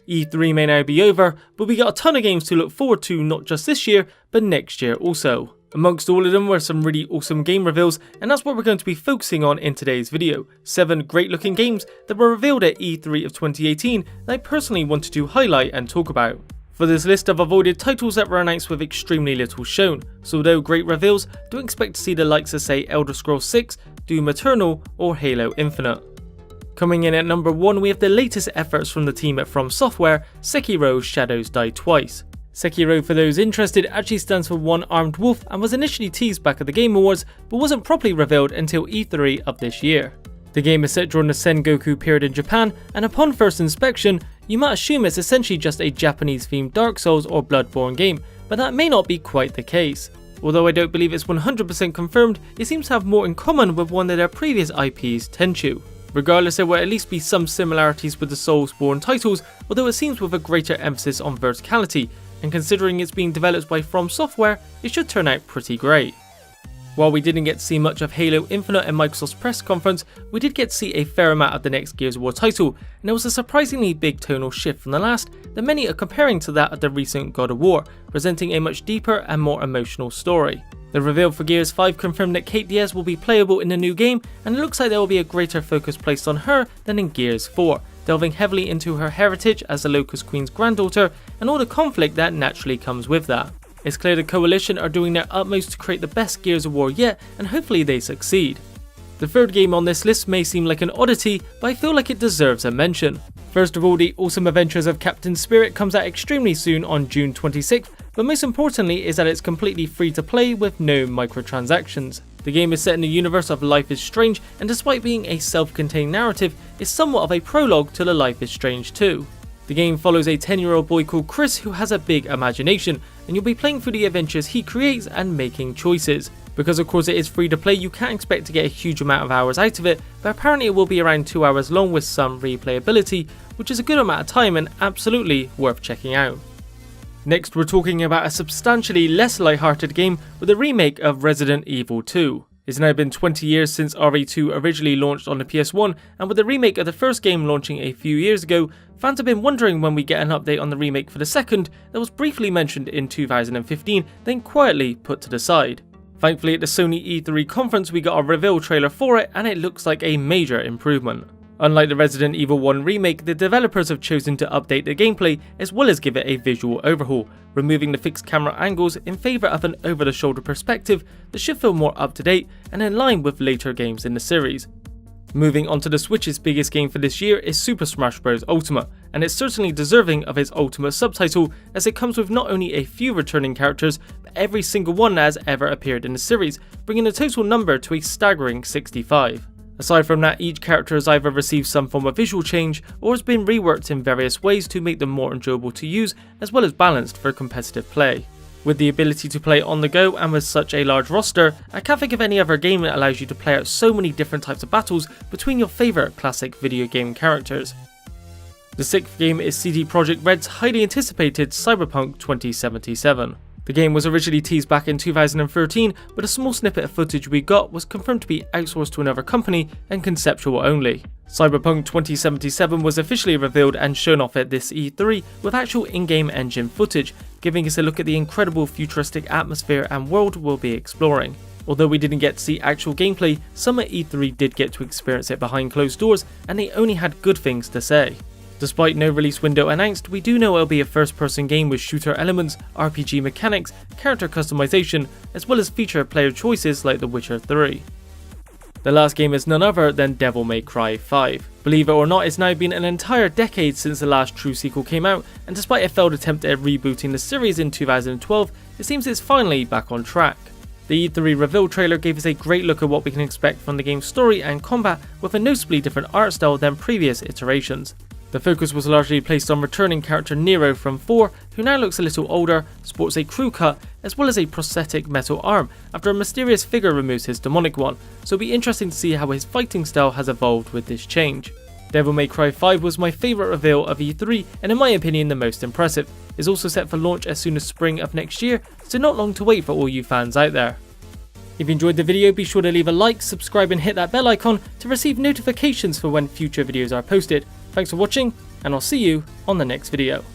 E3 may now be over, but we got a ton of games to look forward to not just this year, but next year also. Amongst all of them were some really awesome game reveals, and that's what we're going to be focusing on in today's video. 7 great looking games that were revealed at E3 of 2018 that I personally wanted to highlight and talk about. For this list, I've avoided titles that were announced with extremely little shown, so although great reveals, don't expect to see the likes of say Elder Scrolls 6, Doom Eternal or Halo Infinite. Coming in at number 1 we have the latest efforts from the team at From Software, Sekiro Shadows Die Twice. Sekiro, for those interested, actually stands for One Armed Wolf and was initially teased back at the Game Awards, but wasn't properly revealed until E3 of this year. The game is set during the Sengoku period in Japan, and upon first inspection, you might assume it's essentially just a Japanese themed Dark Souls or Bloodborne game, but that may not be quite the case. Although I don't believe it's 100% confirmed, it seems to have more in common with one of their previous IPs, Tenchu. Regardless, there will at least be some similarities with the Soulsborne titles, although it seems with a greater emphasis on verticality, and considering it's being developed by From Software, it should turn out pretty great. While we didn't get to see much of Halo Infinite in Microsoft's press conference, we did get to see a fair amount of the next Gears of War title, and there was a surprisingly big tonal shift from the last that many are comparing to that of the recent God of War, presenting a much deeper and more emotional story. The reveal for Gears 5 confirmed that Kate Diaz will be playable in the new game, and it looks like there will be a greater focus placed on her than in Gears 4, delving heavily into her heritage as the Locust Queen's granddaughter and all the conflict that naturally comes with that. It's clear the Coalition are doing their utmost to create the best Gears of War yet, and hopefully they succeed. The third game on this list may seem like an oddity, but I feel like it deserves a mention. First of all, the awesome adventures of Captain Spirit comes out extremely soon on June 26th, but most importantly is that it's completely free to play with no microtransactions. The game is set in the universe of Life is Strange, and despite being a self-contained narrative, is somewhat of a prologue to the Life is Strange 2. The game follows a 10-year-old boy called Chris who has a big imagination, and you'll be playing through the adventures he creates and making choices. Because of course it is free to play, you can't expect to get a huge amount of hours out of it, but apparently it will be around 2 hours long with some replayability, which is a good amount of time and absolutely worth checking out. Next, we're talking about a substantially less lighthearted game with a remake of Resident Evil 2. It's now been 20 years since RE2 originally launched on the PS1, and with the remake of the first game launching a few years ago, fans have been wondering when we get an update on the remake for the second that was briefly mentioned in 2015, then quietly put to the side. Thankfully at the Sony E3 conference we got a reveal trailer for it, and it looks like a major improvement. Unlike the Resident Evil 1 remake, the developers have chosen to update the gameplay as well as give it a visual overhaul, removing the fixed camera angles in favour of an over-the-shoulder perspective that should feel more up-to-date and in line with later games in the series. Moving on to the Switch's biggest game for this year is Super Smash Bros. Ultimate, and it's certainly deserving of its Ultimate subtitle as it comes with not only a few returning characters, but every single one that has ever appeared in the series, bringing the total number to a staggering 65. Aside from that, each character has either received some form of visual change or has been reworked in various ways to make them more enjoyable to use as well as balanced for competitive play. With the ability to play on the go and with such a large roster, I can't think of any other game that allows you to play out so many different types of battles between your favourite classic video game characters. The 6th game is CD Projekt Red's highly anticipated Cyberpunk 2077. The game was originally teased back in 2013, but a small snippet of footage we got was confirmed to be outsourced to another company and conceptual only. Cyberpunk 2077 was officially revealed and shown off at this E3 with actual in-game engine footage, giving us a look at the incredible futuristic atmosphere and world we'll be exploring. Although we didn't get to see actual gameplay, some at E3 did get to experience it behind closed doors, and they only had good things to say. Despite no release window announced, we do know it'll be a first-person game with shooter elements, RPG mechanics, character customization, as well as feature player choices like The Witcher 3. The last game is none other than Devil May Cry 5. Believe it or not, it's now been an entire decade since the last true sequel came out, and despite a failed attempt at rebooting the series in 2012, it seems it's finally back on track. The E3 reveal trailer gave us a great look at what we can expect from the game's story and combat, with a noticeably different art style than previous iterations. The focus was largely placed on returning character Nero from 4, who now looks a little older, sports a crew cut, as well as a prosthetic metal arm after a mysterious figure removes his demonic one, so it'll be interesting to see how his fighting style has evolved with this change. Devil May Cry 5 was my favourite reveal of E3 and in my opinion the most impressive. It's also set for launch as soon as spring of next year, so not long to wait for all you fans out there. If you enjoyed the video, be sure to leave a like, subscribe and hit that bell icon to receive notifications for when future videos are posted. Thanks for watching, and I'll see you on the next video.